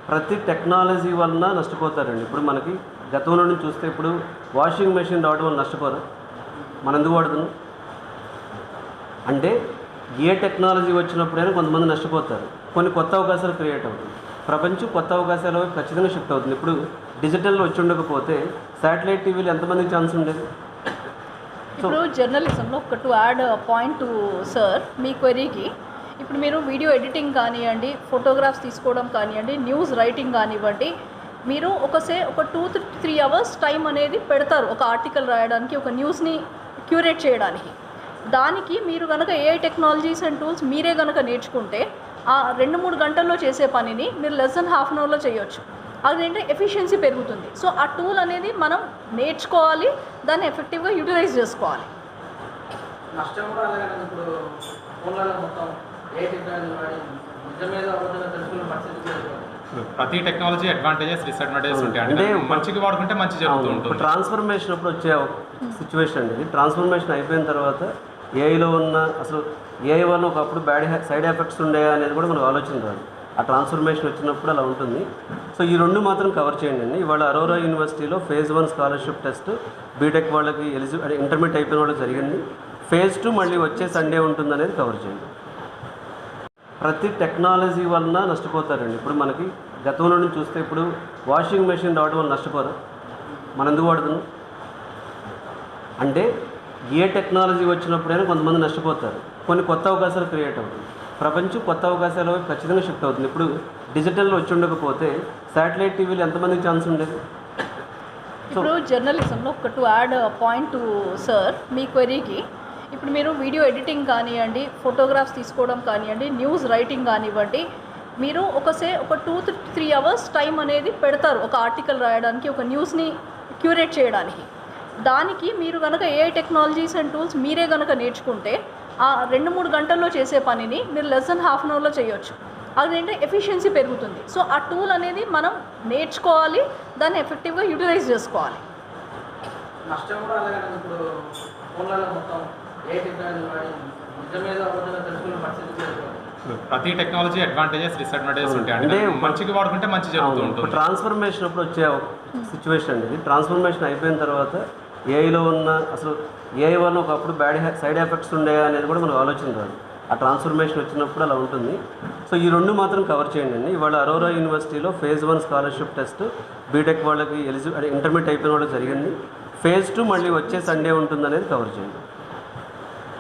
ప్రతి టెక్నాలజీ వలన నష్టపోతారండి. ఇప్పుడు మనకి గతంలో నుంచి చూస్తే ఇప్పుడు వాషింగ్ మెషిన్ రావడం వల్ల నష్టపోరు. మనం ఎందుకు వాడుతున్నాం అంటే ఏ టెక్నాలజీ వచ్చినప్పుడైనా కొంతమంది నష్టపోతారు. కొన్ని కొత్త అవకాశాలు క్రియేట్ అవుతుంది. ప్రపంచం కొత్త అవకాశాల వైపు ఖచ్చితంగా షిఫ్ట్ అవుతుంది. ఇప్పుడు డిజిటల్ వచ్చి ఉండకపోతే శాటిలైట్ టీవీలు ఎంతమందికి ఛాన్స్ ఉండేది? ఇప్పుడు జర్నలిజంలో ఒక to add point to sir మీ క్వెరీకి, ఇప్పుడు మీరు వీడియో ఎడిటింగ్ కానివ్వండి, ఫోటోగ్రాఫ్స్ తీసుకోవడం కానివ్వండి, న్యూస్ రైటింగ్ కానివ్వండి, మీరు ఒక 2-3 అవర్స్ టైం అనేది పెడతారు ఒక ఆర్టికల్ రాయడానికి, ఒక న్యూస్ని క్యూరేట్ చేయడానికి. దానికి మీరు కనుక ఏఐ టెక్నాలజీస్ అండ్ టూల్స్ మీరే కనుక నేర్చుకుంటే ఆ 2-3 గంటల్లో చేసే పనిని మీరు లెస్ దెన్ హాఫ్ అన్ అవర్లో చేయొచ్చు. అదేంటే ఎఫిషియన్సీ పెరుగుతుంది. సో ఆ టూల్ అనేది మనం నేర్చుకోవాలి, దాన్ని ఎఫెక్టివ్గా యూటిలైజ్ చేసుకోవాలి. నష్టం కూడా అలాగే ఇప్పుడు ఫోన్లలో మొత్తం ఏ టెక్నాలజీ వాడి నిజం మీద అబద్ధంగా తెలుసుకునే పరిస్థితి. ప్రతి టెక్నాలజీ అడ్వాంటేజెస్ డిసడ్వాంటేజెస్ ఉంటాయి. అంటే మంచిగా వాడుకుంటే మంచి జరుగుతూ ఉంటుంది. ట్రాన్స్ఫర్మేషన్ అప్పుడు వచ్చే సిచ్యువేషన్ అండి ఇది. ట్రాన్స్ఫర్మేషన్ అయిపోయిన తర్వాత ఏఐలో ఉన్న అసలు ఏఐ వల్ల ఒకప్పుడు సైడ్ ఎఫెక్ట్స్ ఉండేవి అనేది కూడా మనకు ఆలోచన రాదు. ఆ ట్రాన్స్ఫర్మేషన్ వచ్చినప్పుడు అలా ఉంటుంది. సో ఈ రెండు మాత్రం కవర్ చేయండి అండి. ఇవాళ అరోరా యూనివర్సిటీలో ఫేజ్ 1 స్కాలర్షిప్ టెస్ట్ బీటెక్ వాళ్ళకి ఇంటర్మీడియట్ అయిపోయిన వాళ్ళకి జరిగింది. ఫేజ్ 2 మళ్ళీ వచ్చే సండే ఉంటుంది అనేది కవర్ చేయండి. ప్రతి టెక్నాలజీ వలన నష్టపోతారండి. ఇప్పుడు మనకి గతంలో నుంచి చూస్తే ఇప్పుడు వాషింగ్ మెషిన్ రావడం వల్ల నష్టపోరు. మనం ఎందుకు వాడుతున్నాం అంటే ఏ టెక్నాలజీ వచ్చినప్పుడైనా కొంతమంది నష్టపోతారు. కొన్ని కొత్త అవకాశాలు క్రియేట్ అవుతుంది. ప్రపంచం కొత్త అవకాశాల వైపు ఖచ్చితంగా షిఫ్ట్ అవుతుంది. ఇప్పుడు డిజిటల్ వచ్చి ఉండకపోతే శాటిలైట్ టీవీలు ఎంతమందికి ఛాన్స్ ఉండేది? ఇప్పుడు జర్నలిజంలో ఒక to add point to sir మీ క్వెరీకి, ఇప్పుడు మీరు వీడియో ఎడిటింగ్ కానివ్వండి, ఫోటోగ్రాఫ్స్ తీసుకోవడం కానివ్వండి, న్యూస్ రైటింగ్ కానివ్వండి, మీరు ఒక 2-3 అవర్స్ టైం అనేది పెడతారు ఒక ఆర్టికల్ రాయడానికి, ఒక న్యూస్ని క్యూరేట్ చేయడానికి. దానికి మీరు కనుక ఏఐ టెక్నాలజీస్ అండ్ టూల్స్ మీరే కనుక నేర్చుకుంటే ఆ 2-3 గంటల్లో చేసే పనిని మీరు లెస్ దెన్ హాఫ్ అన్ అవర్లో చేయొచ్చు. అదేంటే ఎఫిషియన్సీ పెరుగుతుంది. సో ఆ టూల్ అనేది మనం నేర్చుకోవాలి, దాన్ని ఎఫెక్టివ్గా యూటిలైజ్ చేసుకోవాలి. నష్టం కూడా అలాగే ఇప్పుడు ఫోన్లలో మొత్తం ఏ టెక్నాలజీ వాడి నిజం మీద అబద్ధంగా తెలుసుకునే పరిస్థితి. ప్రతి టెక్నాలజీ అడ్వాంటేజెస్ డిసడ్వాంటేజెస్ ఉంటాయి. అంటే మంచిగా వాడుకుంటే మంచి జరుగుతూ ఉంటుంది. ట్రాన్స్ఫర్మేషన్ అప్పుడు వచ్చే సిచ్యువేషన్ అండి ఇది. ట్రాన్స్ఫర్మేషన్ అయిపోయిన తర్వాత ఏఐలో ఉన్న అసలు ఏఐ వల్ల ఒకప్పుడు సైడ్ ఎఫెక్ట్స్ ఉండేవి అనేది కూడా మనకు ఆలోచన రాదు. ఆ ట్రాన్స్ఫర్మేషన్ వచ్చినప్పుడు అలా ఉంటుంది. సో ఈ రెండు మాత్రం కవర్ చేయండి అండి. ఇవాళ అరోరా యూనివర్సిటీలో ఫేజ్ 1 స్కాలర్షిప్ టెస్ట్ బీటెక్ వాళ్ళకి ఇంటర్మీడియట్ అయిపోయిన వాళ్ళకి జరిగింది. ఫేజ్ 2 మళ్ళీ వచ్చే సండే ఉంటుంది అనేది కవర్ చేయండి.